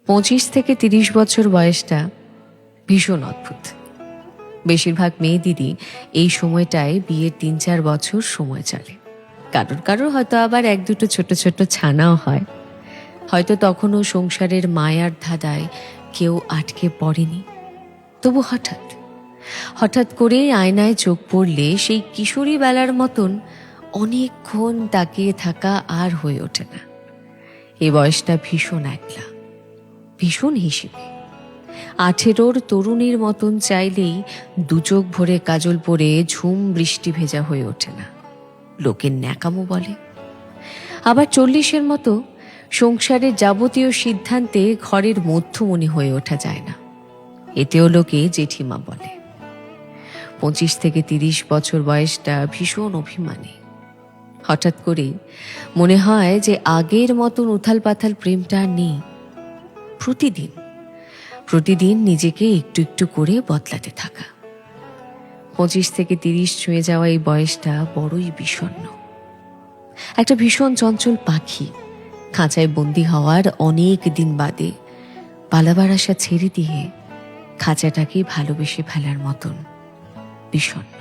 25 থেকে 30 বছর বয়সটা ভীষণ অদ্ভুত। বেশিরভাগ মেয়েদেরই এই সময়টায় বিয়ের 3-4 বছর সময় চলে। কারোর কারোর হয়তো আবার 1-2 ছোট ছোট ছানাও হয়। হয়তো তখনও সংসারের মায়ার ধাঁধায় কেউ আটকে পড়েনি। তবু হঠাৎ হঠাৎ করে আয়নায় চোখ পড়লে সেই কিশোরী বেলার মতন অনেকক্ষণ তাকিয়ে থাকা আর হয়ে ওঠে না। এই বয়সটা ভীষণ একলা, ভীষণ হিসেবে। 18-র তরুণীর মতন চাইলেই দুচোখ ভরে কাজল পরে ঝুম বৃষ্টি ভেজা হয়ে ওঠে না। লোকের ন্যাকামো বলে। আবার 40-এর মতো সংসারের যাবতীয় সিদ্ধান্তে ঘরের মধ্যমণি হয়ে ওঠা যায় না। এতেও লোকে জেঠিমা বলে। 25 থেকে 30 বছর বয়সটা ভীষণ অভিমানী। হঠাৎ করেই মনে হয় যে আগের মতন উথাল পাথাল প্রেমটা আর নেই। প্রতিদিন নিজেকে একটু একটু করে বদলাতে থাকা। 25 থেকে 30 ছুঁয়ে যাওয়া এই বয়সটা বড়ই বিষণ্ণ। একটা ভীষণ চঞ্চল পাখি খাঁচায় বন্দি হওয়ার অনেক দিন বাদে পালাবার আশা ছেড়ে দিয়ে খাঁচাটাকে ভালোবেসে ফেলার মতন বিষণ্ণ।